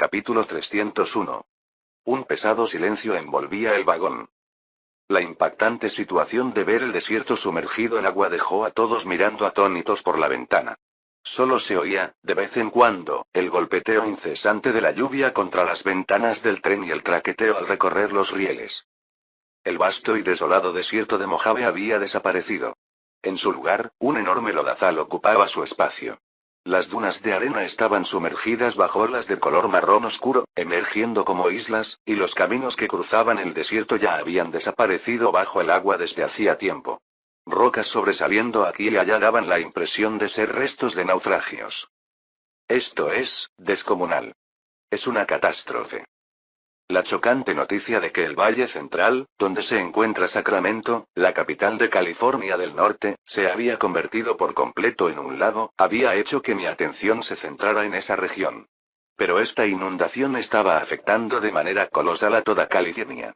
Capítulo 301. Un pesado silencio envolvía el vagón. La impactante situación de ver el desierto sumergido en agua dejó a todos mirando atónitos por la ventana. Solo se oía, de vez en cuando, el golpeteo incesante de la lluvia contra las ventanas del tren y el traqueteo al recorrer los rieles. El vasto y desolado desierto de Mojave había desaparecido. En su lugar, un enorme lodazal ocupaba su espacio. Las dunas de arena estaban sumergidas bajo olas de color marrón oscuro, emergiendo como islas, y los caminos que cruzaban el desierto ya habían desaparecido bajo el agua desde hacía tiempo. Rocas sobresaliendo aquí y allá daban la impresión de ser restos de naufragios. Esto es descomunal. Es una catástrofe. La chocante noticia de que el Valle Central, donde se encuentra Sacramento, la capital de California del Norte, se había convertido por completo en un lago, había hecho que mi atención se centrara en esa región. Pero esta inundación estaba afectando de manera colosal a toda California.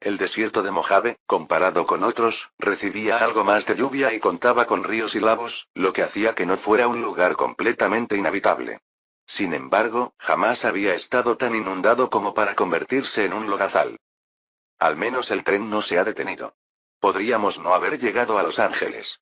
El desierto de Mojave, comparado con otros, recibía algo más de lluvia y contaba con ríos y lagos, lo que hacía que no fuera un lugar completamente inhabitable. Sin embargo, jamás había estado tan inundado como para convertirse en un lodazal. Al menos el tren no se ha detenido. Podríamos no haber llegado a Los Ángeles.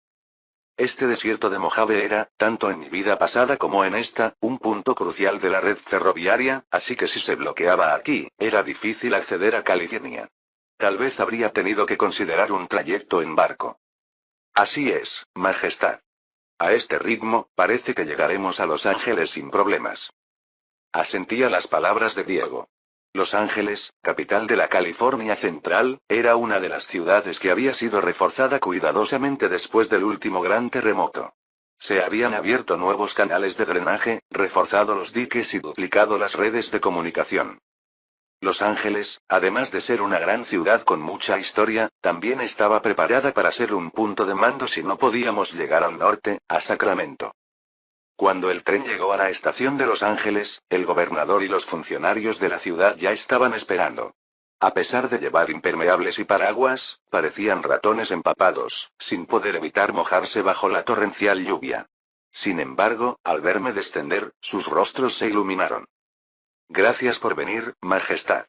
Este desierto de Mojave era, tanto en mi vida pasada como en esta, un punto crucial de la red ferroviaria, así que si se bloqueaba aquí, era difícil acceder a California. Tal vez habría tenido que considerar un trayecto en barco. Así es, Majestad. A este ritmo, parece que llegaremos a Los Ángeles sin problemas. Asentía las palabras de Diego. Los Ángeles, capital de la California Central, era una de las ciudades que había sido reforzada cuidadosamente después del último gran terremoto. Se habían abierto nuevos canales de drenaje, reforzado los diques y duplicado las redes de comunicación. Los Ángeles, además de ser una gran ciudad con mucha historia, también estaba preparada para ser un punto de mando si no podíamos llegar al norte, a Sacramento. Cuando el tren llegó a la estación de Los Ángeles, el gobernador y los funcionarios de la ciudad ya estaban esperando. A pesar de llevar impermeables y paraguas, parecían ratones empapados, sin poder evitar mojarse bajo la torrencial lluvia. Sin embargo, al verme descender, sus rostros se iluminaron. Gracias por venir, Majestad.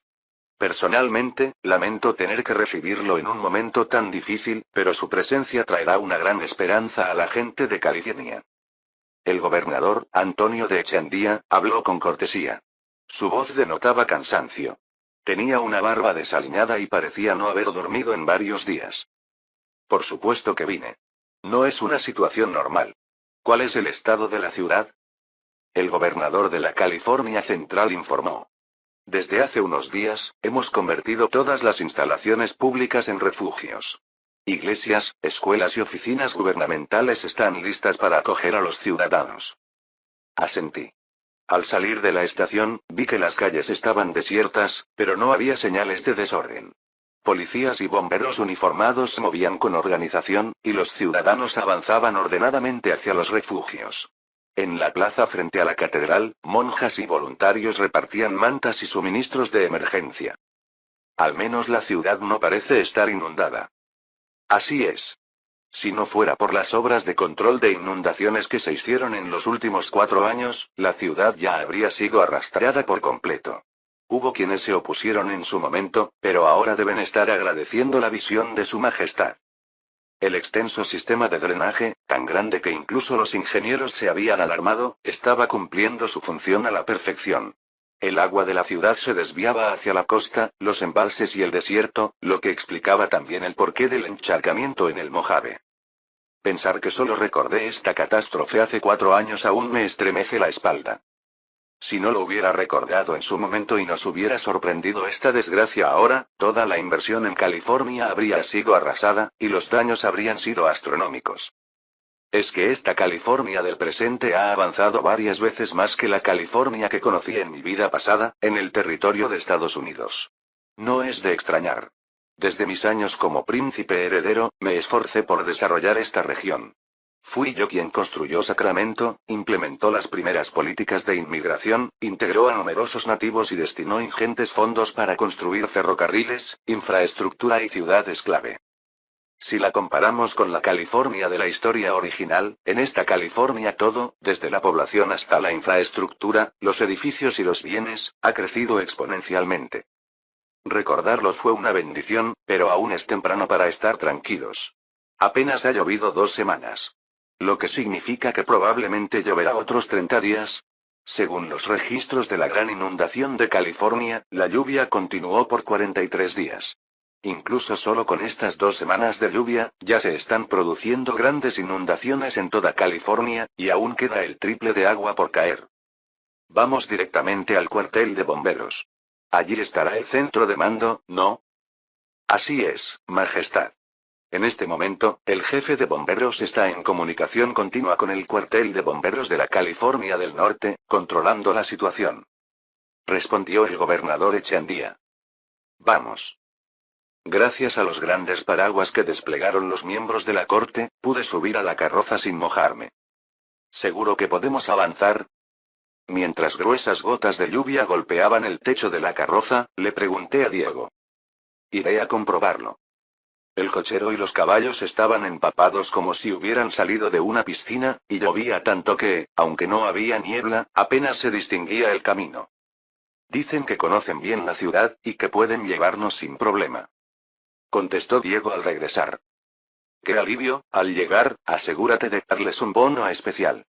Personalmente, lamento tener que recibirlo en un momento tan difícil, pero su presencia traerá una gran esperanza a la gente de California. El gobernador, Antonio de Echandía, habló con cortesía. Su voz denotaba cansancio. Tenía una barba desaliñada y parecía no haber dormido en varios días. Por supuesto que vine. No es una situación normal. ¿Cuál es el estado de la ciudad? El gobernador de la California Central informó. Desde hace unos días, hemos convertido todas las instalaciones públicas en refugios. Iglesias, escuelas y oficinas gubernamentales están listas para acoger a los ciudadanos. Asentí. Al salir de la estación, vi que las calles estaban desiertas, pero no había señales de desorden. Policías y bomberos uniformados se movían con organización, y los ciudadanos avanzaban ordenadamente hacia los refugios. En la plaza frente a la catedral, monjas y voluntarios repartían mantas y suministros de emergencia. Al menos la ciudad no parece estar inundada. Así es. Si no fuera por las obras de control de inundaciones que se hicieron en los últimos 4 años, la ciudad ya habría sido arrastrada por completo. Hubo quienes se opusieron en su momento, pero ahora deben estar agradeciendo la visión de Su Majestad. El extenso sistema de drenaje, tan grande que incluso los ingenieros se habían alarmado, estaba cumpliendo su función a la perfección. El agua de la ciudad se desviaba hacia la costa, los embalses y el desierto, lo que explicaba también el porqué del encharcamiento en el Mojave. Pensar que solo recordé esta catástrofe hace 4 años aún me estremece la espalda. Si no lo hubiera recordado en su momento y nos hubiera sorprendido esta desgracia ahora, toda la inversión en California habría sido arrasada, y los daños habrían sido astronómicos. Es que esta California del presente ha avanzado varias veces más que la California que conocí en mi vida pasada, en el territorio de Estados Unidos. No es de extrañar. Desde mis años como príncipe heredero, me esforcé por desarrollar esta región. Fui yo quien construyó Sacramento, implementó las primeras políticas de inmigración, integró a numerosos nativos y destinó ingentes fondos para construir ferrocarriles, infraestructura y ciudades clave. Si la comparamos con la California de la historia original, en esta California todo, desde la población hasta la infraestructura, los edificios y los bienes, ha crecido exponencialmente. Recordarlo fue una bendición, pero aún es temprano para estar tranquilos. Apenas ha llovido 2 semanas. Lo que significa que probablemente lloverá otros 30 días. Según los registros de la gran inundación de California, la lluvia continuó por 43 días. Incluso solo con estas 2 semanas de lluvia, ya se están produciendo grandes inundaciones en toda California, y aún queda el triple de agua por caer. Vamos directamente al cuartel de bomberos. Allí estará el centro de mando, ¿no? Así es, Majestad. En este momento, el jefe de bomberos está en comunicación continua con el cuartel de bomberos de la California del Norte, controlando la situación. Respondió el gobernador Echandía. Vamos. Gracias a los grandes paraguas que desplegaron los miembros de la corte, pude subir a la carroza sin mojarme. ¿Seguro que podemos avanzar? Mientras gruesas gotas de lluvia golpeaban el techo de la carroza, le pregunté a Diego. Iré a comprobarlo. El cochero y los caballos estaban empapados como si hubieran salido de una piscina, y llovía tanto que, aunque no había niebla, apenas se distinguía el camino. Dicen que conocen bien la ciudad, y que pueden llevarnos sin problema. Contestó Diego al regresar. ¡Qué alivio! Al llegar, asegúrate de darles un bono especial.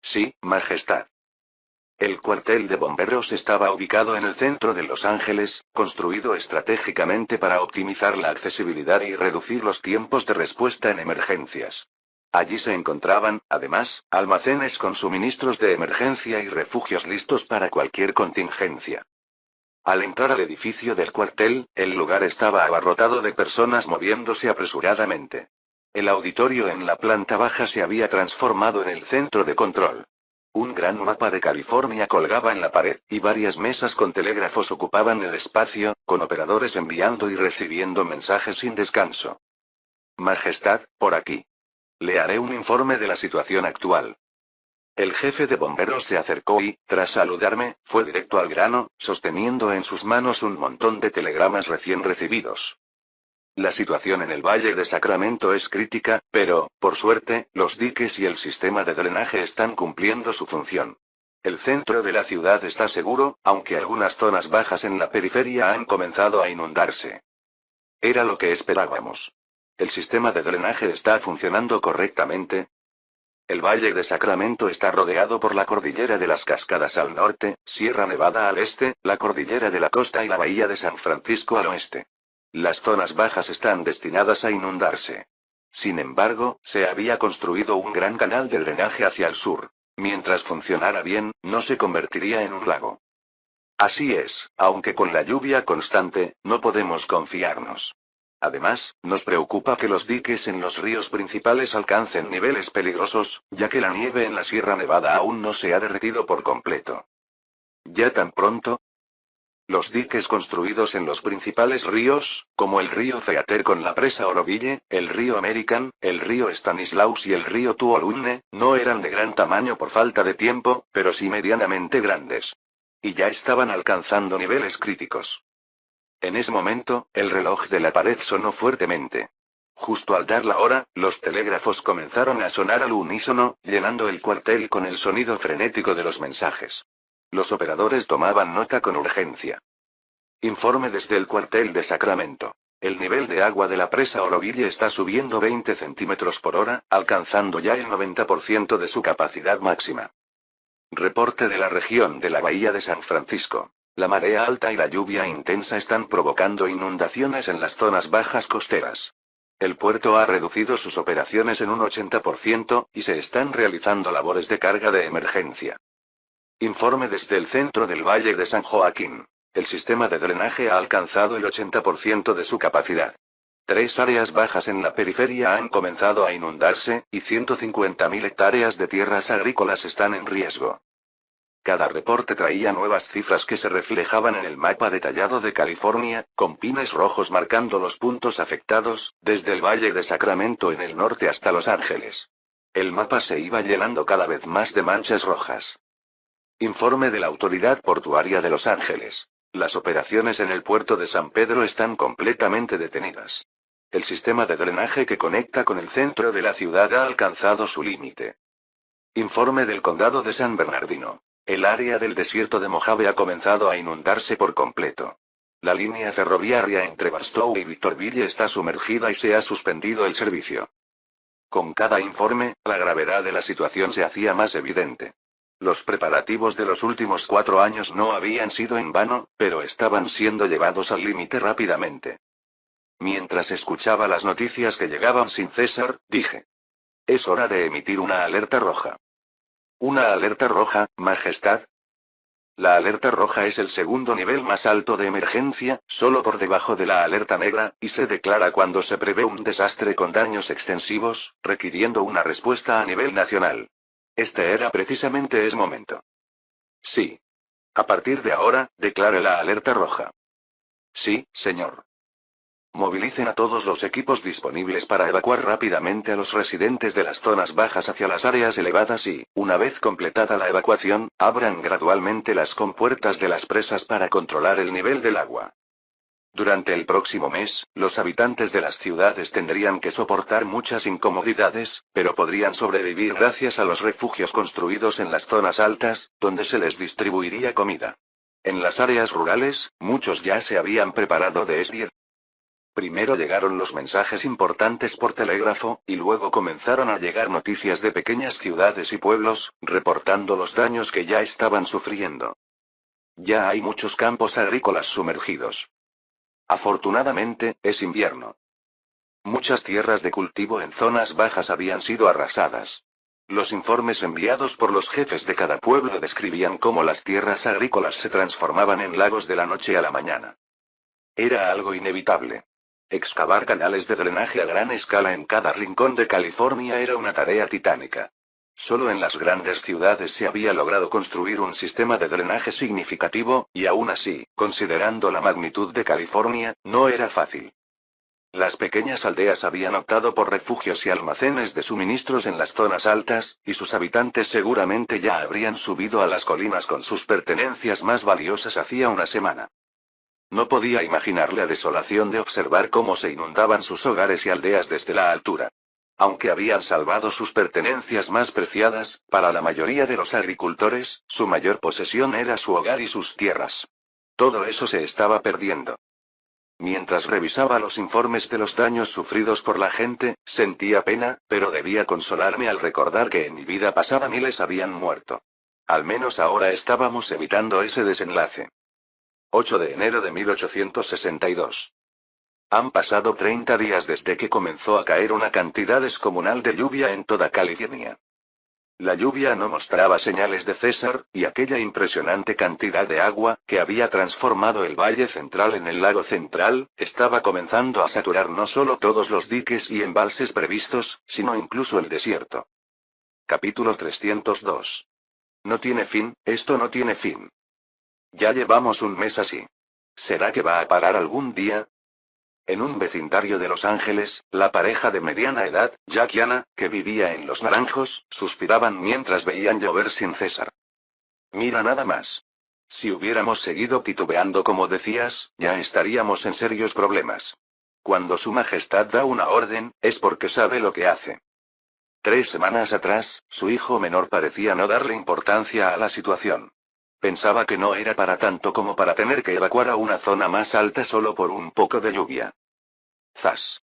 Sí, Majestad. El cuartel de bomberos estaba ubicado en el centro de Los Ángeles, construido estratégicamente para optimizar la accesibilidad y reducir los tiempos de respuesta en emergencias. Allí se encontraban, además, almacenes con suministros de emergencia y refugios listos para cualquier contingencia. Al entrar al edificio del cuartel, el lugar estaba abarrotado de personas moviéndose apresuradamente. El auditorio en la planta baja se había transformado en el centro de control. Un gran mapa de California colgaba en la pared, y varias mesas con telégrafos ocupaban el espacio, con operadores enviando y recibiendo mensajes sin descanso. Majestad, por aquí. Le haré un informe de la situación actual. El jefe de bomberos se acercó y, tras saludarme, fue directo al grano, sosteniendo en sus manos un montón de telegramas recién recibidos. La situación en el Valle de Sacramento es crítica, pero, por suerte, los diques y el sistema de drenaje están cumpliendo su función. El centro de la ciudad está seguro, aunque algunas zonas bajas en la periferia han comenzado a inundarse. Era lo que esperábamos. ¿El sistema de drenaje está funcionando correctamente? El Valle de Sacramento está rodeado por la cordillera de las Cascadas al norte, Sierra Nevada al este, la cordillera de la Costa y la bahía de San Francisco al oeste. Las zonas bajas están destinadas a inundarse. Sin embargo, se había construido un gran canal de drenaje hacia el sur. Mientras funcionara bien, no se convertiría en un lago. Así es, aunque con la lluvia constante, no podemos confiarnos. Además, nos preocupa que los diques en los ríos principales alcancen niveles peligrosos, ya que la nieve en la Sierra Nevada aún no se ha derretido por completo. ¿Ya tan pronto? Los diques construidos en los principales ríos, como el río Theater con la presa Oroville, el río American, el río Stanislaus y el río Tuolumne, no eran de gran tamaño por falta de tiempo, pero sí medianamente grandes. Y ya estaban alcanzando niveles críticos. En ese momento, el reloj de la pared sonó fuertemente. Justo al dar la hora, los telégrafos comenzaron a sonar al unísono, llenando el cuartel con el sonido frenético de los mensajes. Los operadores tomaban nota con urgencia. Informe desde el cuartel de Sacramento. El nivel de agua de la presa Oroville está subiendo 20 centímetros por hora, alcanzando ya el 90% de su capacidad máxima. Reporte de la región de la bahía de San Francisco. La marea alta y la lluvia intensa están provocando inundaciones en las zonas bajas costeras. El puerto ha reducido sus operaciones en un 80%, y se están realizando labores de carga de emergencia. Informe desde el centro del Valle de San Joaquín. El sistema de drenaje ha alcanzado el 80% de su capacidad. 3 áreas bajas en la periferia han comenzado a inundarse, y 150.000 hectáreas de tierras agrícolas están en riesgo. Cada reporte traía nuevas cifras que se reflejaban en el mapa detallado de California, con pines rojos marcando los puntos afectados, desde el Valle de Sacramento en el norte hasta Los Ángeles. El mapa se iba llenando cada vez más de manchas rojas. Informe de la Autoridad Portuaria de Los Ángeles. Las operaciones en el puerto de San Pedro están completamente detenidas. El sistema de drenaje que conecta con el centro de la ciudad ha alcanzado su límite. Informe del Condado de San Bernardino. El área del desierto de Mojave ha comenzado a inundarse por completo. La línea ferroviaria entre Barstow y Victorville está sumergida y se ha suspendido el servicio. Con cada informe, la gravedad de la situación se hacía más evidente. Los preparativos de los últimos 4 años no habían sido en vano, pero estaban siendo llevados al límite rápidamente. Mientras escuchaba las noticias que llegaban sin cesar, dije: es hora de emitir una alerta roja. ¿Una alerta roja, Majestad? La alerta roja es el segundo nivel más alto de emergencia, solo por debajo de la alerta negra, y se declara cuando se prevé un desastre con daños extensivos, requiriendo una respuesta a nivel nacional. Este era precisamente ese momento. Sí. A partir de ahora, declare la alerta roja. Sí, señor. Movilicen a todos los equipos disponibles para evacuar rápidamente a los residentes de las zonas bajas hacia las áreas elevadas y, una vez completada la evacuación, abran gradualmente las compuertas de las presas para controlar el nivel del agua. Durante el próximo mes, los habitantes de las ciudades tendrían que soportar muchas incomodidades, pero podrían sobrevivir gracias a los refugios construidos en las zonas altas, donde se les distribuiría comida. En las áreas rurales, muchos ya se habían preparado desde Primero llegaron los mensajes importantes por telégrafo, y luego comenzaron a llegar noticias de pequeñas ciudades y pueblos, reportando los daños que ya estaban sufriendo. Ya hay muchos campos agrícolas sumergidos. Afortunadamente, es invierno. Muchas tierras de cultivo en zonas bajas habían sido arrasadas. Los informes enviados por los jefes de cada pueblo describían cómo las tierras agrícolas se transformaban en lagos de la noche a la mañana. Era algo inevitable. Excavar canales de drenaje a gran escala en cada rincón de California era una tarea titánica. Solo en las grandes ciudades se había logrado construir un sistema de drenaje significativo, y aún así, considerando la magnitud de California, no era fácil. Las pequeñas aldeas habían optado por refugios y almacenes de suministros en las zonas altas, y sus habitantes seguramente ya habrían subido a las colinas con sus pertenencias más valiosas hacía una semana. No podía imaginar la desolación de observar cómo se inundaban sus hogares y aldeas desde la altura. Aunque habían salvado sus pertenencias más preciadas, para la mayoría de los agricultores, su mayor posesión era su hogar y sus tierras. Todo eso se estaba perdiendo. Mientras revisaba los informes de los daños sufridos por la gente, sentía pena, pero debía consolarme al recordar que en mi vida pasada miles habían muerto. Al menos ahora estábamos evitando ese desenlace. 8 de enero de 1862. Han pasado 30 días desde que comenzó a caer una cantidad descomunal de lluvia en toda California. La lluvia no mostraba señales de cesar, y aquella impresionante cantidad de agua, que había transformado el Valle Central en el lago Central, estaba comenzando a saturar no solo todos los diques y embalses previstos, sino incluso el desierto. Capítulo 302. No tiene fin, esto no tiene fin. Ya llevamos un mes así. ¿Será que va a parar algún día? En un vecindario de Los Ángeles, la pareja de mediana edad, Jack y Anna, que vivía en Los Naranjos, suspiraban mientras veían llover sin cesar. Mira nada más. Si hubiéramos seguido titubeando como decías, ya estaríamos en serios problemas. Cuando Su Majestad da una orden, es porque sabe lo que hace. 3 semanas atrás, su hijo menor parecía no darle importancia a la situación. Pensaba que no era para tanto como para tener que evacuar a una zona más alta solo por un poco de lluvia. Zas.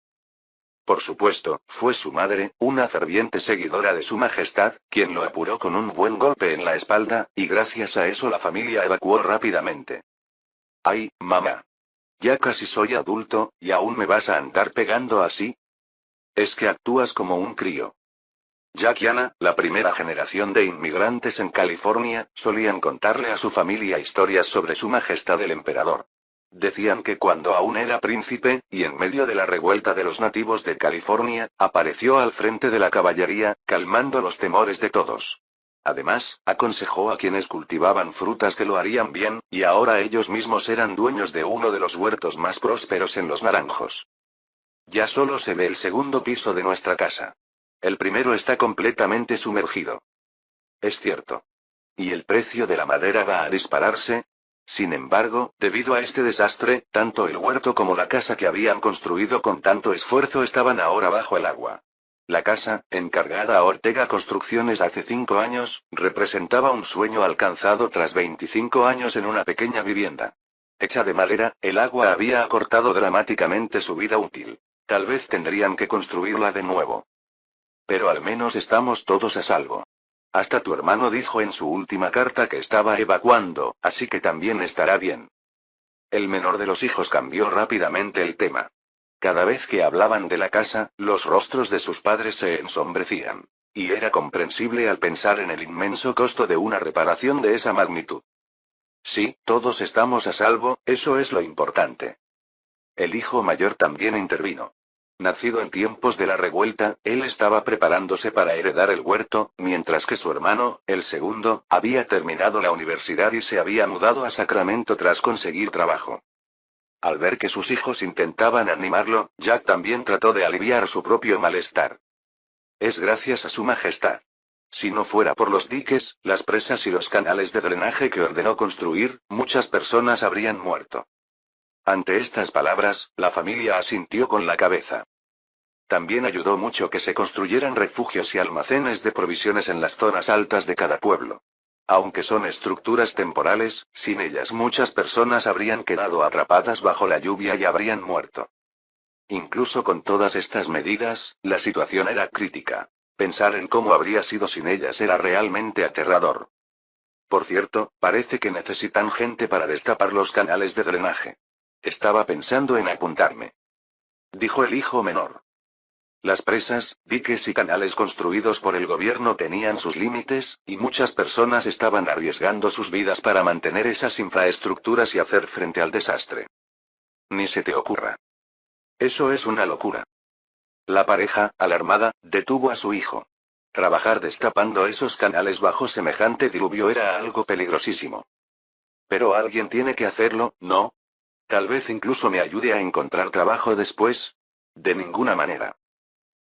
Por supuesto, fue su madre, una ferviente seguidora de Su Majestad, quien lo apuró con un buen golpe en la espalda, y gracias a eso la familia evacuó rápidamente. ¡Ay, mamá! Ya casi soy adulto, ¿y aún me vas a andar pegando así? Es que actúas como un crío. Jack y Anna, la primera generación de inmigrantes en California, solían contarle a su familia historias sobre Su Majestad el Emperador. Decían que cuando aún era príncipe, y en medio de la revuelta de los nativos de California, apareció al frente de la caballería, calmando los temores de todos. Además, aconsejó a quienes cultivaban frutas que lo harían bien, y ahora ellos mismos eran dueños de uno de los huertos más prósperos en Los Naranjos. Ya solo se ve el segundo piso de nuestra casa. El primero está completamente sumergido. Es cierto. ¿Y el precio de la madera va a dispararse? Sin embargo, debido a este desastre, tanto el huerto como la casa que habían construido con tanto esfuerzo estaban ahora bajo el agua. La casa, encargada a Ortega Construcciones hace 5 años, representaba un sueño alcanzado tras 25 años en una pequeña vivienda. Hecha de madera, el agua había acortado dramáticamente su vida útil. Tal vez tendrían que construirla de nuevo. Pero al menos estamos todos a salvo. Hasta tu hermano dijo en su última carta que estaba evacuando, así que también estará bien. El menor de los hijos cambió rápidamente el tema. Cada vez que hablaban de la casa, los rostros de sus padres se ensombrecían. Y era comprensible al pensar en el inmenso costo de una reparación de esa magnitud. Sí, todos estamos a salvo, eso es lo importante. El hijo mayor también intervino. Nacido en tiempos de la revuelta, él estaba preparándose para heredar el huerto, mientras que su hermano, el segundo, había terminado la universidad y se había mudado a Sacramento tras conseguir trabajo. Al ver que sus hijos intentaban animarlo, Jack también trató de aliviar su propio malestar. Es gracias a su majestad. Si no fuera por los diques, las presas y los canales de drenaje que ordenó construir, muchas personas habrían muerto. Ante estas palabras, la familia asintió con la cabeza. También ayudó mucho que se construyeran refugios y almacenes de provisiones en las zonas altas de cada pueblo. Aunque son estructuras temporales, sin ellas muchas personas habrían quedado atrapadas bajo la lluvia y habrían muerto. Incluso con todas estas medidas, la situación era crítica. Pensar en cómo habría sido sin ellas era realmente aterrador. Por cierto, parece que necesitan gente para destapar los canales de drenaje. Estaba pensando en apuntarme. Dijo el hijo menor. Las presas, diques y canales construidos por el gobierno tenían sus límites, y muchas personas estaban arriesgando sus vidas para mantener esas infraestructuras y hacer frente al desastre. Ni se te ocurra. Eso es una locura. La pareja, alarmada, detuvo a su hijo. Trabajar destapando esos canales bajo semejante diluvio era algo peligrosísimo. Pero alguien tiene que hacerlo, ¿no? Tal vez incluso me ayude a encontrar trabajo después. De ninguna manera.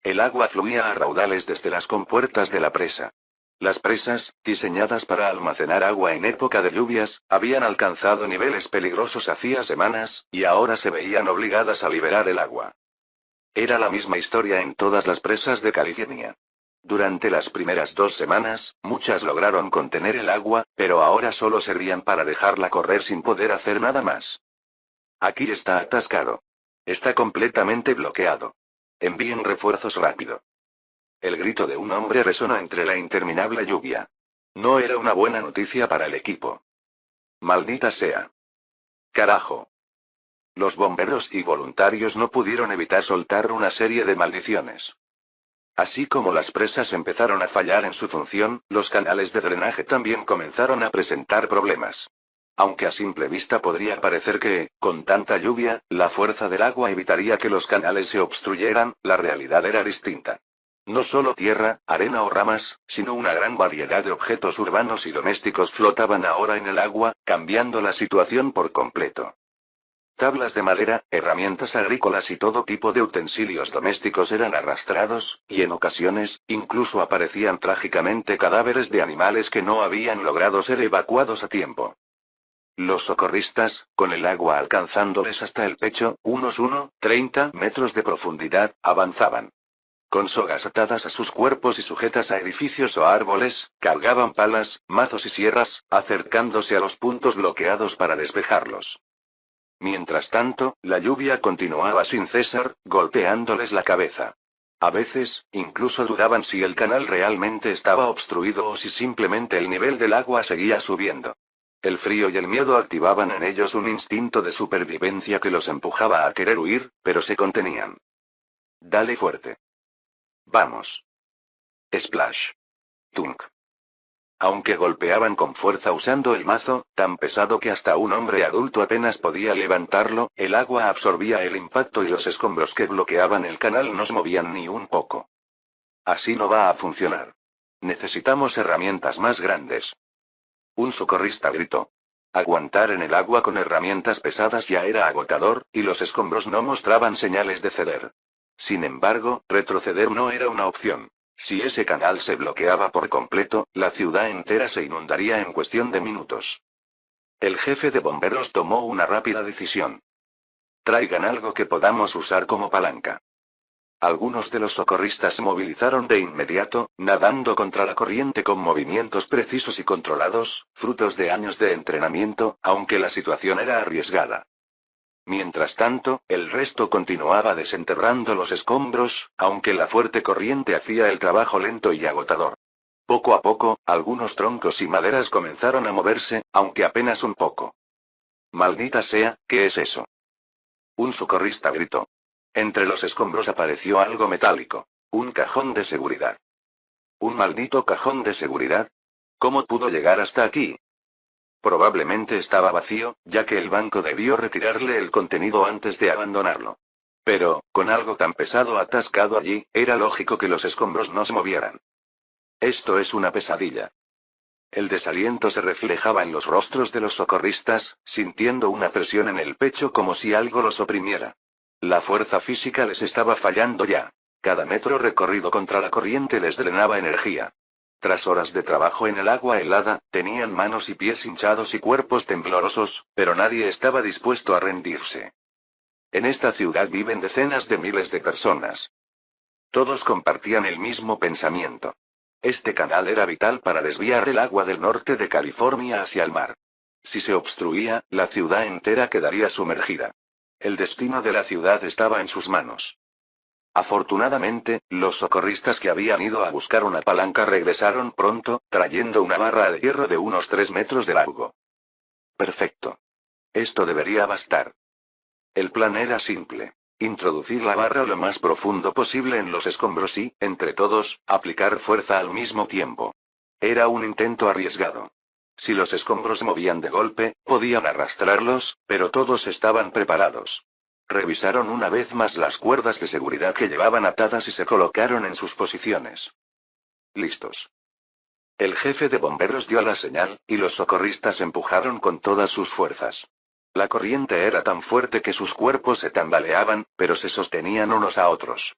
El agua fluía a raudales desde las compuertas de la presa. Las presas, diseñadas para almacenar agua en época de lluvias, habían alcanzado niveles peligrosos hacía semanas, y ahora se veían obligadas a liberar el agua. Era la misma historia en todas las presas de California. Durante las primeras 2 semanas, muchas lograron contener el agua, pero ahora solo servían para dejarla correr sin poder hacer nada más. Aquí está atascado. Está completamente bloqueado. Envíen refuerzos rápido. El grito de un hombre resonó entre la interminable lluvia. No era una buena noticia para el equipo. Maldita sea. Carajo. Los bomberos y voluntarios no pudieron evitar soltar una serie de maldiciones. Así como las presas empezaron a fallar en su función, los canales de drenaje también comenzaron a presentar problemas. Aunque a simple vista podría parecer que, con tanta lluvia, la fuerza del agua evitaría que los canales se obstruyeran, la realidad era distinta. No solo tierra, arena o ramas, sino una gran variedad de objetos urbanos y domésticos flotaban ahora en el agua, cambiando la situación por completo. Tablas de madera, herramientas agrícolas y todo tipo de utensilios domésticos eran arrastrados, y en ocasiones, incluso aparecían trágicamente cadáveres de animales que no habían logrado ser evacuados a tiempo. Los socorristas, con el agua alcanzándoles hasta el pecho, unos 30 metros de profundidad, avanzaban. Con sogas atadas a sus cuerpos y sujetas a edificios o árboles, cargaban palas, mazos y sierras, acercándose a los puntos bloqueados para despejarlos. Mientras tanto, la lluvia continuaba sin cesar, golpeándoles la cabeza. A veces, incluso dudaban si el canal realmente estaba obstruido o si simplemente el nivel del agua seguía subiendo. El frío y el miedo activaban en ellos un instinto de supervivencia que los empujaba a querer huir, pero se contenían. Dale fuerte. Vamos. Splash. Tunk. Aunque golpeaban con fuerza usando el mazo, tan pesado que hasta un hombre adulto apenas podía levantarlo, el agua absorbía el impacto y los escombros que bloqueaban el canal no se movían ni un poco. Así no va a funcionar. Necesitamos herramientas más grandes. Un socorrista gritó. Aguantar en el agua con herramientas pesadas ya era agotador, y los escombros no mostraban señales de ceder. Sin embargo, retroceder no era una opción. Si ese canal se bloqueaba por completo, la ciudad entera se inundaría en cuestión de minutos. El jefe de bomberos tomó una rápida decisión. Traigan algo que podamos usar como palanca. Algunos de los socorristas se movilizaron de inmediato, nadando contra la corriente con movimientos precisos y controlados, frutos de años de entrenamiento, aunque la situación era arriesgada. Mientras tanto, el resto continuaba desenterrando los escombros, aunque la fuerte corriente hacía el trabajo lento y agotador. Poco a poco, algunos troncos y maderas comenzaron a moverse, aunque apenas un poco. Maldita sea, ¿qué es eso? Un socorrista gritó. Entre los escombros apareció algo metálico. Un cajón de seguridad. ¿Un maldito cajón de seguridad? ¿Cómo pudo llegar hasta aquí? Probablemente estaba vacío, ya que el banco debió retirarle el contenido antes de abandonarlo. Pero, con algo tan pesado atascado allí, era lógico que los escombros no se movieran. Esto es una pesadilla. El desaliento se reflejaba en los rostros de los socorristas, sintiendo una presión en el pecho como si algo los oprimiera. La fuerza física les estaba fallando ya. Cada metro recorrido contra la corriente les drenaba energía. Tras horas de trabajo en el agua helada, tenían manos y pies hinchados y cuerpos temblorosos, pero nadie estaba dispuesto a rendirse. En esta ciudad viven decenas de miles de personas. Todos compartían el mismo pensamiento. Este canal era vital para desviar el agua del norte de California hacia el mar. Si se obstruía, la ciudad entera quedaría sumergida. El destino de la ciudad estaba en sus manos. Afortunadamente, los socorristas que habían ido a buscar una palanca regresaron pronto, trayendo una barra de hierro de unos 3 metros de largo. Perfecto. Esto debería bastar. El plan era simple. Introducir la barra lo más profundo posible en los escombros y, entre todos, aplicar fuerza al mismo tiempo. Era un intento arriesgado. Si los escombros se movían de golpe, podían arrastrarlos, pero todos estaban preparados. Revisaron una vez más las cuerdas de seguridad que llevaban atadas y se colocaron en sus posiciones. Listos. El jefe de bomberos dio la señal, y los socorristas empujaron con todas sus fuerzas. La corriente era tan fuerte que sus cuerpos se tambaleaban, pero se sostenían unos a otros.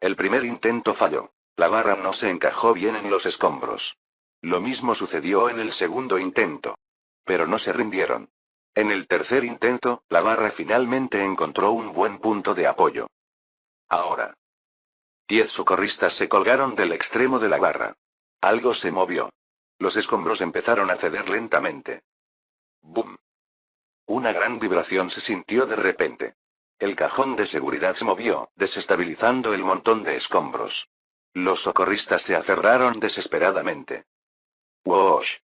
El primer intento falló. La barra no se encajó bien en los escombros. Lo mismo sucedió en el segundo intento. Pero no se rindieron. En el tercer intento, la barra finalmente encontró un buen punto de apoyo. Ahora. 10 socorristas se colgaron del extremo de la barra. Algo se movió. Los escombros empezaron a ceder lentamente. ¡Bum! Una gran vibración se sintió de repente. El cajón de seguridad se movió, desestabilizando el montón de escombros. Los socorristas se aferraron desesperadamente. ¡Woosh!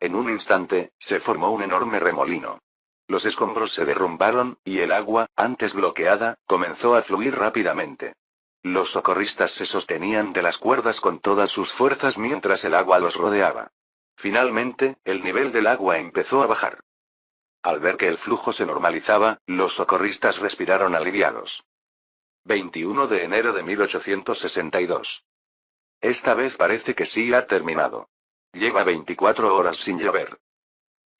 En un instante, se formó un enorme remolino. Los escombros se derrumbaron, y el agua, antes bloqueada, comenzó a fluir rápidamente. Los socorristas se sostenían de las cuerdas con todas sus fuerzas mientras el agua los rodeaba. Finalmente, el nivel del agua empezó a bajar. Al ver que el flujo se normalizaba, los socorristas respiraron aliviados. 21 de enero de 1862. Esta vez parece que sí ha terminado. Lleva 24 horas sin llover.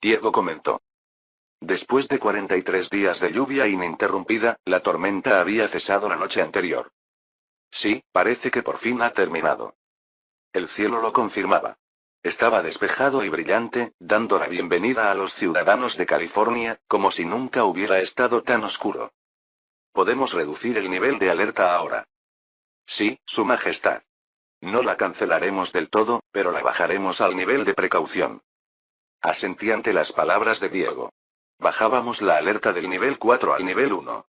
Diego comentó. Después de 43 días de lluvia ininterrumpida, la tormenta había cesado la noche anterior. Sí, parece que por fin ha terminado. El cielo lo confirmaba. Estaba despejado y brillante, dando la bienvenida a los ciudadanos de California, como si nunca hubiera estado tan oscuro. Podemos reducir el nivel de alerta ahora. Sí, Su Majestad. No la cancelaremos del todo, pero la bajaremos al nivel de precaución. Asentí ante las palabras de Diego. Bajábamos la alerta del nivel 4 al nivel 1.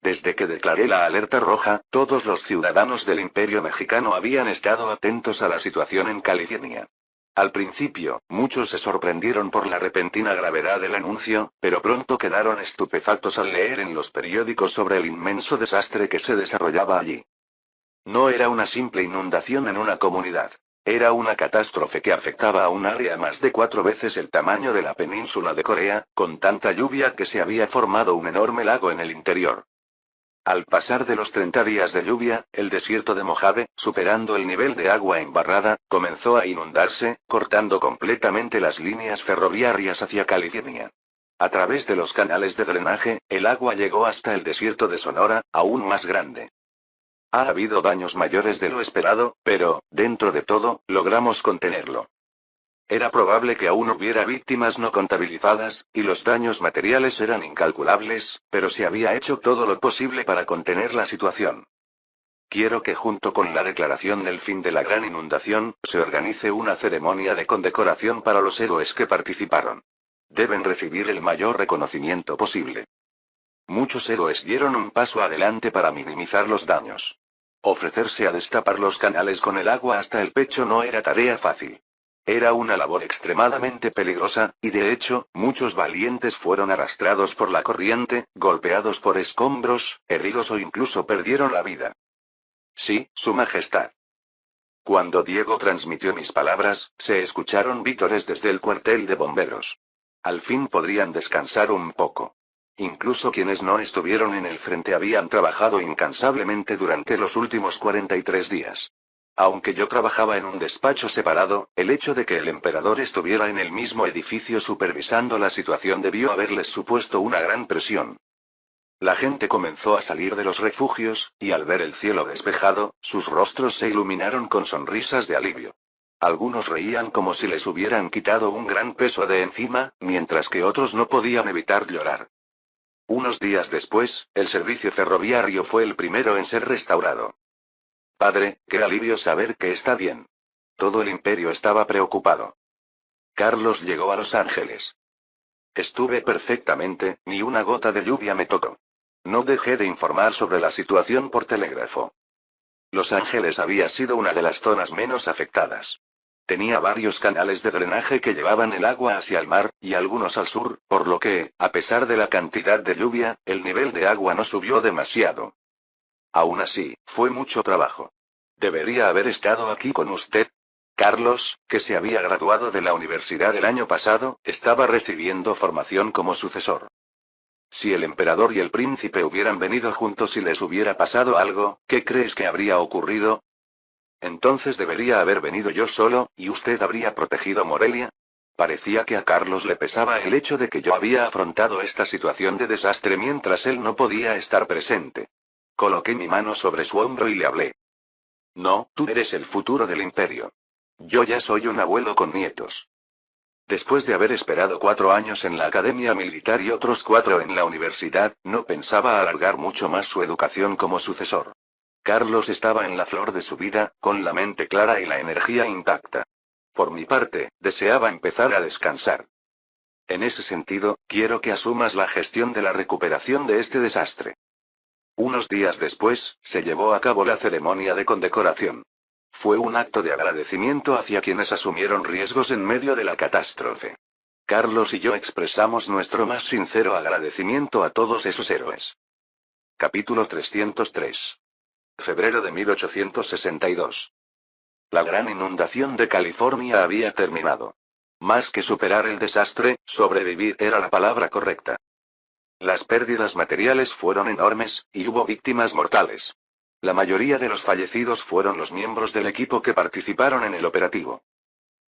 Desde que declaré la alerta roja, todos los ciudadanos del Imperio Mexicano habían estado atentos a la situación en California. Al principio, muchos se sorprendieron por la repentina gravedad del anuncio, pero pronto quedaron estupefactos al leer en los periódicos sobre el inmenso desastre que se desarrollaba allí. No era una simple inundación en una comunidad. Era una catástrofe que afectaba a un área más de 4 veces el tamaño de la península de Corea, con tanta lluvia que se había formado un enorme lago en el interior. Al pasar de los 30 días de lluvia, el desierto de Mojave, superando el nivel de agua embarrada, comenzó a inundarse, cortando completamente las líneas ferroviarias hacia California. A través de los canales de drenaje, el agua llegó hasta el desierto de Sonora, aún más grande. Ha habido daños mayores de lo esperado, pero, dentro de todo, logramos contenerlo. Era probable que aún hubiera víctimas no contabilizadas, y los daños materiales eran incalculables, pero se había hecho todo lo posible para contener la situación. Quiero que junto con la declaración del fin de la gran inundación, se organice una ceremonia de condecoración para los héroes que participaron. Deben recibir el mayor reconocimiento posible. Muchos héroes dieron un paso adelante para minimizar los daños. Ofrecerse a destapar los canales con el agua hasta el pecho no era tarea fácil. Era una labor extremadamente peligrosa, y de hecho, muchos valientes fueron arrastrados por la corriente, golpeados por escombros, heridos o incluso perdieron la vida. Sí, Su Majestad. Cuando Diego transmitió mis palabras, se escucharon vítores desde el cuartel de bomberos. Al fin podrían descansar un poco. Incluso quienes no estuvieron en el frente habían trabajado incansablemente durante los últimos 43 días. Aunque yo trabajaba en un despacho separado, el hecho de que el emperador estuviera en el mismo edificio supervisando la situación debió haberles supuesto una gran presión. La gente comenzó a salir de los refugios, y al ver el cielo despejado, sus rostros se iluminaron con sonrisas de alivio. Algunos reían como si les hubieran quitado un gran peso de encima, mientras que otros no podían evitar llorar. Unos días después, el servicio ferroviario fue el primero en ser restaurado. Padre, qué alivio saber que está bien. Todo el imperio estaba preocupado. Carlos llegó a Los Ángeles. Estuve perfectamente, ni una gota de lluvia me tocó. No dejé de informar sobre la situación por telégrafo. Los Ángeles había sido una de las zonas menos afectadas. Tenía varios canales de drenaje que llevaban el agua hacia el mar, y algunos al sur, por lo que, a pesar de la cantidad de lluvia, el nivel de agua no subió demasiado. Aún así, fue mucho trabajo. ¿Debería haber estado aquí con usted? Carlos, que se había graduado de la universidad el año pasado, estaba recibiendo formación como sucesor. Si el emperador y el príncipe hubieran venido juntos y les hubiera pasado algo, ¿qué crees que habría ocurrido? Entonces debería haber venido yo solo, y usted habría protegido Morelia. Parecía que a Carlos le pesaba el hecho de que yo había afrontado esta situación de desastre mientras él no podía estar presente. Coloqué mi mano sobre su hombro y le hablé. No, tú eres el futuro del imperio. Yo ya soy un abuelo con nietos. Después de haber esperado 4 años en la academia militar y otros 4 en la universidad, no pensaba alargar mucho más su educación como sucesor. Carlos estaba en la flor de su vida, con la mente clara y la energía intacta. Por mi parte, deseaba empezar a descansar. En ese sentido, quiero que asumas la gestión de la recuperación de este desastre. Unos días después, se llevó a cabo la ceremonia de condecoración. Fue un acto de agradecimiento hacia quienes asumieron riesgos en medio de la catástrofe. Carlos y yo expresamos nuestro más sincero agradecimiento a todos esos héroes. Capítulo 303. Febrero de 1862. La gran inundación de California había terminado. Más que superar el desastre, sobrevivir era la palabra correcta. Las pérdidas materiales fueron enormes, y hubo víctimas mortales. La mayoría de los fallecidos fueron los miembros del equipo que participaron en el operativo.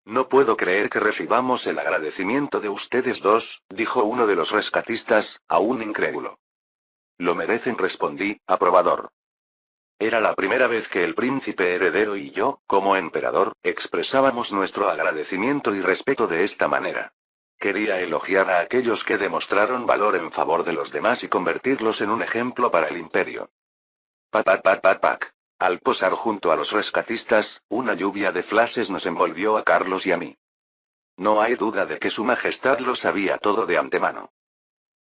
No puedo creer que recibamos el agradecimiento de ustedes dos, dijo uno de los rescatistas, aún incrédulo. Lo merecen, respondí, aprobador. Era la primera vez que el príncipe heredero y yo, como emperador, expresábamos nuestro agradecimiento y respeto de esta manera. Quería elogiar a aquellos que demostraron valor en favor de los demás y convertirlos en un ejemplo para el imperio. Pac. Al posar junto a los rescatistas, una lluvia de flashes nos envolvió a Carlos y a mí. No hay duda de que Su Majestad lo sabía todo de antemano.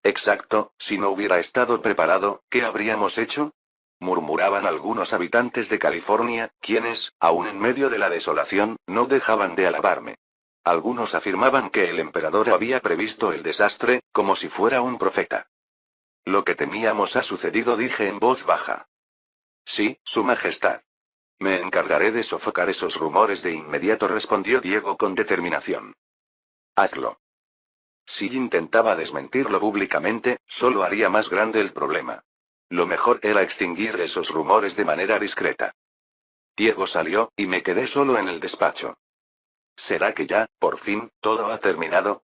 Exacto, si no hubiera estado preparado, ¿qué habríamos hecho? Murmuraban algunos habitantes de California, quienes, aún en medio de la desolación, no dejaban de alabarme. Algunos afirmaban que el emperador había previsto el desastre, como si fuera un profeta. Lo que temíamos ha sucedido, dije en voz baja. Sí, Su Majestad. Me encargaré de sofocar esos rumores de inmediato, respondió Diego con determinación. Hazlo. Si intentaba desmentirlo públicamente, solo haría más grande el problema. Lo mejor era extinguir esos rumores de manera discreta. Diego salió, y me quedé solo en el despacho. ¿Será que ya, por fin, todo ha terminado?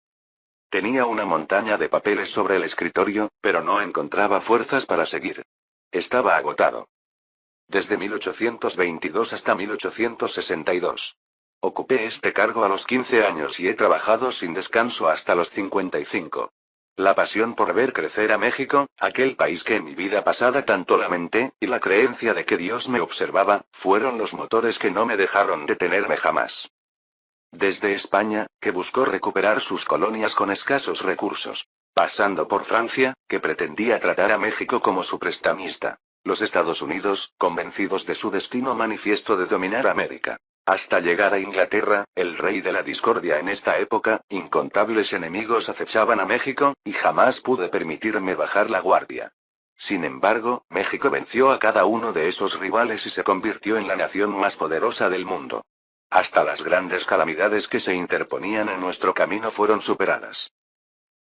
Tenía una montaña de papeles sobre el escritorio, pero no encontraba fuerzas para seguir. Estaba agotado. Desde 1822 hasta 1862. Ocupé este cargo a los 15 años y he trabajado sin descanso hasta los 55. La pasión por ver crecer a México, aquel país que en mi vida pasada tanto lamenté, y la creencia de que Dios me observaba, fueron los motores que no me dejaron detenerme jamás. Desde España, que buscó recuperar sus colonias con escasos recursos, pasando por Francia, que pretendía tratar a México como su prestamista, los Estados Unidos, convencidos de su destino manifiesto de dominar América, hasta llegar a Inglaterra, el rey de la discordia en esta época, incontables enemigos acechaban a México, y jamás pude permitirme bajar la guardia. Sin embargo, México venció a cada uno de esos rivales y se convirtió en la nación más poderosa del mundo. Hasta las grandes calamidades que se interponían en nuestro camino fueron superadas.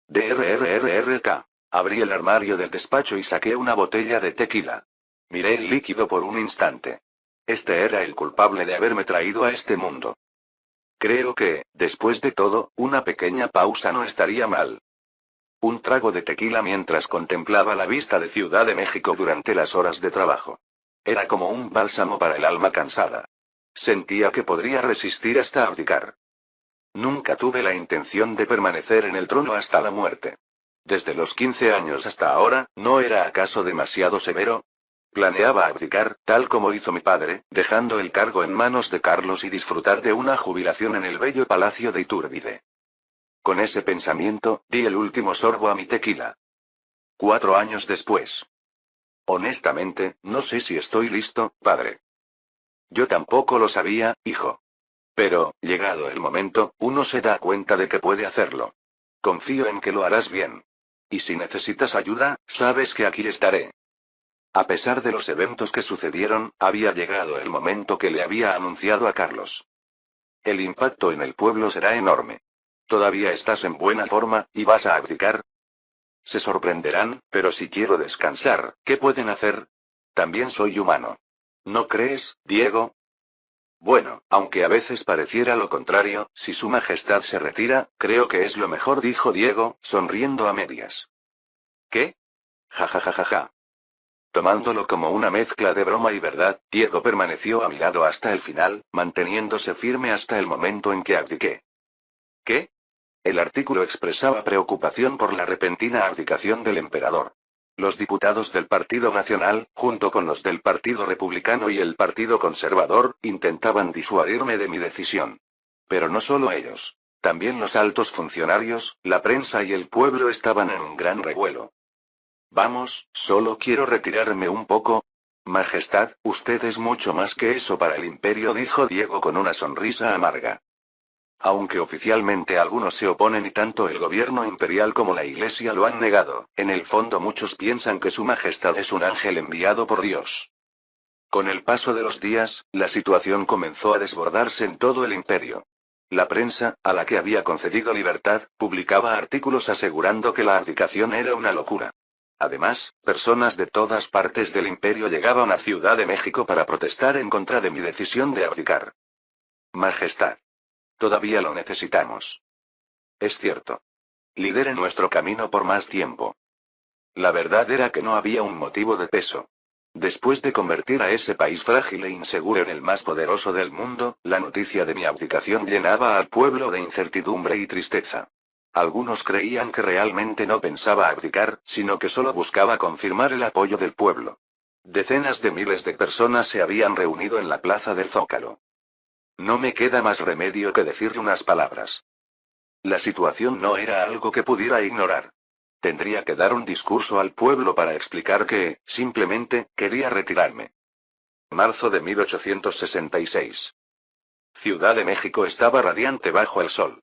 DRRRRK. Abrí el armario del despacho y saqué una botella de tequila. Miré el líquido por un instante. Este era el culpable de haberme traído a este mundo. Creo que, después de todo, una pequeña pausa no estaría mal. Un trago de tequila mientras contemplaba la vista de Ciudad de México durante las horas de trabajo. Era como un bálsamo para el alma cansada. Sentía que podría resistir hasta abdicar. Nunca tuve la intención de permanecer en el trono hasta la muerte. Desde los 15 años hasta ahora, ¿no era acaso demasiado severo? Planeaba abdicar, tal como hizo mi padre, dejando el cargo en manos de Carlos y disfrutar de una jubilación en el bello palacio de Iturbide. Con ese pensamiento, di el último sorbo a mi tequila. 4 años después. Honestamente, no sé si estoy listo, padre. Yo tampoco lo sabía, hijo. Pero, llegado el momento, uno se da cuenta de que puede hacerlo. Confío en que lo harás bien. Y si necesitas ayuda, sabes que aquí estaré. A pesar de los eventos que sucedieron, había llegado el momento que le había anunciado a Carlos. El impacto en el pueblo será enorme. ¿Todavía estás en buena forma, y vas a abdicar? Se sorprenderán, pero si quiero descansar, ¿qué pueden hacer? También soy humano. ¿No crees, Diego? Bueno, aunque a veces pareciera lo contrario, si su majestad se retira, creo que es lo mejor, dijo Diego, sonriendo a medias. ¿Qué? Ja ja ja ja ja. Tomándolo como una mezcla de broma y verdad, Diego permaneció a mi lado hasta el final, manteniéndose firme hasta el momento en que abdiqué. ¿Qué? El artículo expresaba preocupación por la repentina abdicación del emperador. Los diputados del Partido Nacional, junto con los del Partido Republicano y el Partido Conservador, intentaban disuadirme de mi decisión. Pero no solo ellos. También los altos funcionarios, la prensa y el pueblo estaban en un gran revuelo. Vamos, solo quiero retirarme un poco. Majestad, usted es mucho más que eso para el imperio, dijo Diego con una sonrisa amarga. Aunque oficialmente algunos se oponen y tanto el gobierno imperial como la Iglesia lo han negado, en el fondo muchos piensan que Su Majestad es un ángel enviado por Dios. Con el paso de los días, la situación comenzó a desbordarse en todo el imperio. La prensa, a la que había concedido libertad, publicaba artículos asegurando que la abdicación era una locura. Además, personas de todas partes del imperio llegaban a Ciudad de México para protestar en contra de mi decisión de abdicar. Majestad. Todavía lo necesitamos. Es cierto. Lidere nuestro camino por más tiempo. La verdad era que no había un motivo de peso. Después de convertir a ese país frágil e inseguro en el más poderoso del mundo, la noticia de mi abdicación llenaba al pueblo de incertidumbre y tristeza. Algunos creían que realmente no pensaba abdicar, sino que solo buscaba confirmar el apoyo del pueblo. Decenas de miles de personas se habían reunido en la plaza del Zócalo. No me queda más remedio que decirle unas palabras. La situación no era algo que pudiera ignorar. Tendría que dar un discurso al pueblo para explicar que, simplemente, quería retirarme. Marzo de 1866. Ciudad de México estaba radiante bajo el sol.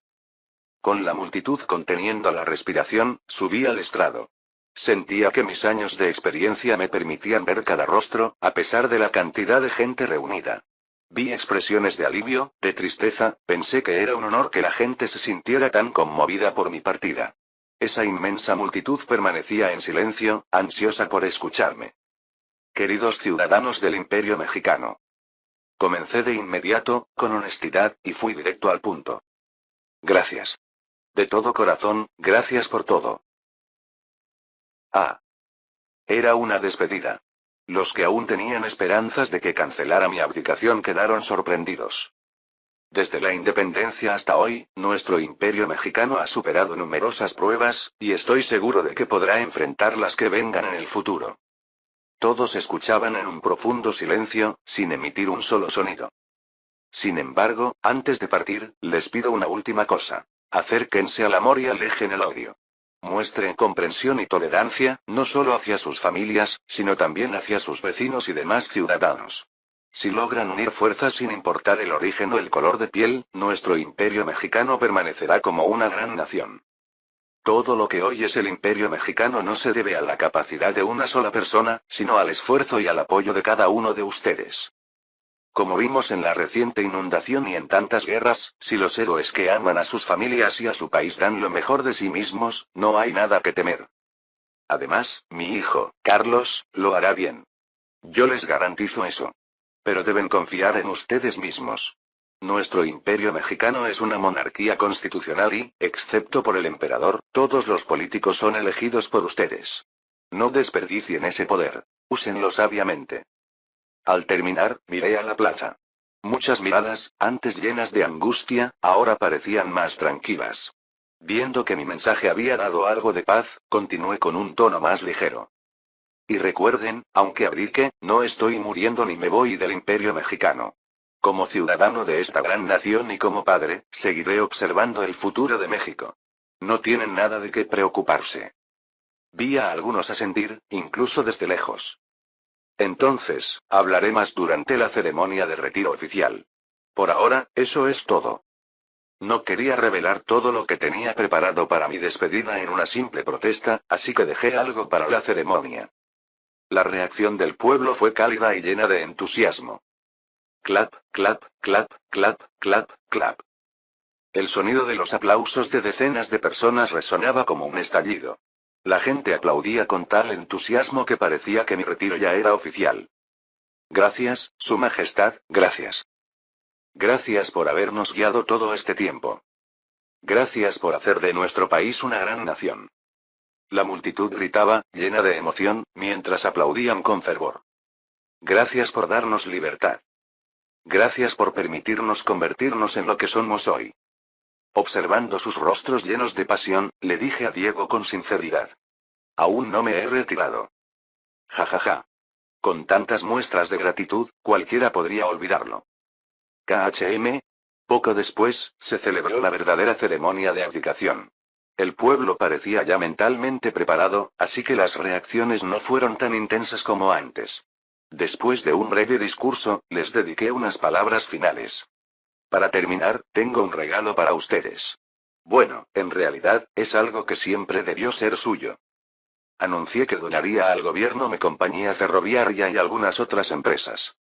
Con la multitud conteniendo la respiración, subí al estrado. Sentía que mis años de experiencia me permitían ver cada rostro, a pesar de la cantidad de gente reunida. Vi expresiones de alivio, de tristeza, pensé que era un honor que la gente se sintiera tan conmovida por mi partida. Esa inmensa multitud permanecía en silencio, ansiosa por escucharme. Queridos ciudadanos del Imperio Mexicano. Comencé de inmediato, con honestidad, y fui directo al punto. Gracias. De todo corazón, gracias por todo. Ah. Era una despedida. Los que aún tenían esperanzas de que cancelara mi abdicación quedaron sorprendidos. Desde la independencia hasta hoy, nuestro imperio mexicano ha superado numerosas pruebas, y estoy seguro de que podrá enfrentar las que vengan en el futuro. Todos escuchaban en un profundo silencio, sin emitir un solo sonido. Sin embargo, antes de partir, les pido una última cosa. Acérquense al amor y alejen el odio. Muestren comprensión y tolerancia, no solo hacia sus familias, sino también hacia sus vecinos y demás ciudadanos. Si logran unir fuerzas sin importar el origen o el color de piel, nuestro imperio mexicano permanecerá como una gran nación. Todo lo que hoy es el imperio mexicano no se debe a la capacidad de una sola persona, sino al esfuerzo y al apoyo de cada uno de ustedes. Como vimos en la reciente inundación y en tantas guerras, si los héroes que aman a sus familias y a su país dan lo mejor de sí mismos, no hay nada que temer. Además, mi hijo, Carlos, lo hará bien. Yo les garantizo eso. Pero deben confiar en ustedes mismos. Nuestro imperio mexicano es una monarquía constitucional y, excepto por el emperador, todos los políticos son elegidos por ustedes. No desperdicien ese poder. Úsenlo sabiamente. Al terminar, miré a la plaza. Muchas miradas, antes llenas de angustia, ahora parecían más tranquilas. Viendo que mi mensaje había dado algo de paz, continué con un tono más ligero. Y recuerden, aunque abdique, no estoy muriendo ni me voy del imperio mexicano. Como ciudadano de esta gran nación y como padre, seguiré observando el futuro de México. No tienen nada de qué preocuparse. Vi a algunos asentir, incluso desde lejos. Entonces, hablaré más durante la ceremonia de retiro oficial. Por ahora, eso es todo. No quería revelar todo lo que tenía preparado para mi despedida en una simple protesta, así que dejé algo para la ceremonia. La reacción del pueblo fue cálida y llena de entusiasmo. Clap, clap, clap, clap, clap, clap. El sonido de los aplausos de decenas de personas resonaba como un estallido. La gente aplaudía con tal entusiasmo que parecía que mi retiro ya era oficial. Gracias, Su Majestad, gracias. Gracias por habernos guiado todo este tiempo. Gracias por hacer de nuestro país una gran nación. La multitud gritaba, llena de emoción, mientras aplaudían con fervor. Gracias por darnos libertad. Gracias por permitirnos convertirnos en lo que somos hoy. Observando sus rostros llenos de pasión, le dije a Diego con sinceridad. Aún no me he retirado. Ja ja ja. Con tantas muestras de gratitud, cualquiera podría olvidarlo. KHM. Poco después, se celebró la verdadera ceremonia de abdicación. El pueblo parecía ya mentalmente preparado, así que las reacciones no fueron tan intensas como antes. Después de un breve discurso, les dediqué unas palabras finales. Para terminar, tengo un regalo para ustedes. Bueno, en realidad, es algo que siempre debió ser suyo. Anuncié que donaría al gobierno mi compañía ferroviaria y algunas otras empresas.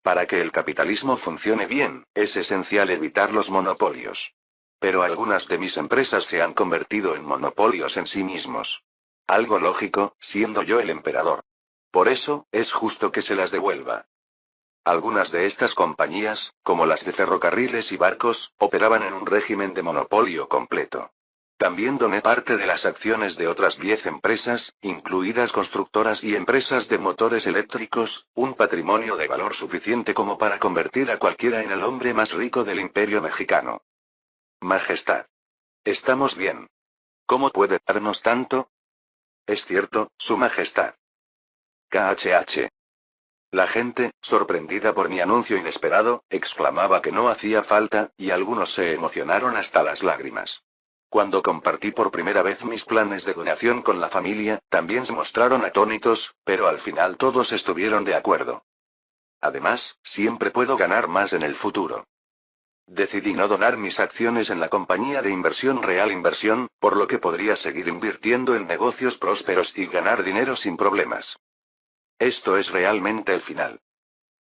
Para que el capitalismo funcione bien, es esencial evitar los monopolios. Pero algunas de mis empresas se han convertido en monopolios en sí mismos. Algo lógico, siendo yo el emperador. Por eso, es justo que se las devuelva. Algunas de estas compañías, como las de ferrocarriles y barcos, operaban en un régimen de monopolio completo. También doné parte de las acciones de otras 10 empresas, incluidas constructoras y empresas de motores eléctricos, un patrimonio de valor suficiente como para convertir a cualquiera en el hombre más rico del imperio mexicano. Majestad. Estamos bien. ¿Cómo puede darnos tanto? Es cierto, Su Majestad. KHH. La gente, sorprendida por mi anuncio inesperado, exclamaba que no hacía falta, y algunos se emocionaron hasta las lágrimas. Cuando compartí por primera vez mis planes de donación con la familia, también se mostraron atónitos, pero al final todos estuvieron de acuerdo. Además, siempre puedo ganar más en el futuro. Decidí no donar mis acciones en la compañía de inversión Real Inversión, por lo que podría seguir invirtiendo en negocios prósperos y ganar dinero sin problemas. Esto es realmente el final.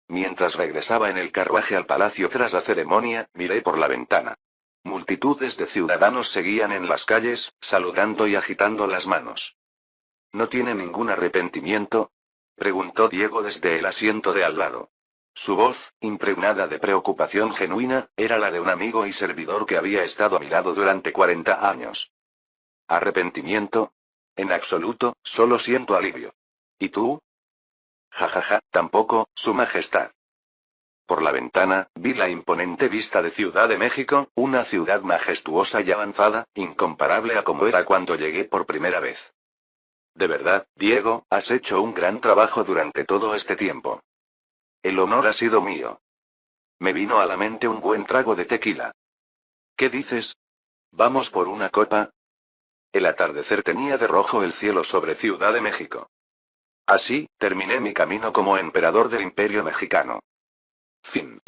Mientras regresaba en el carruaje al palacio tras la ceremonia, miré por la ventana. Multitudes de ciudadanos seguían en las calles, saludando y agitando las manos. ¿No tiene ningún arrepentimiento? Preguntó Diego desde el asiento de al lado. Su voz, impregnada de preocupación genuina, era la de un amigo y servidor que había estado a mi lado durante 40 años. ¿Arrepentimiento? En absoluto, solo siento alivio. ¿Y tú? Ja ja ja, tampoco, Su Majestad. Por la ventana, vi la imponente vista de Ciudad de México, una ciudad majestuosa y avanzada, incomparable a como era cuando llegué por primera vez. De verdad, Diego, has hecho un gran trabajo durante todo este tiempo. El honor ha sido mío. Me vino a la mente un buen trago de tequila. ¿Qué dices? ¿Vamos por una copa? El atardecer tenía de rojo el cielo sobre Ciudad de México. Así, terminé mi camino como emperador del Imperio Mexicano. Fin.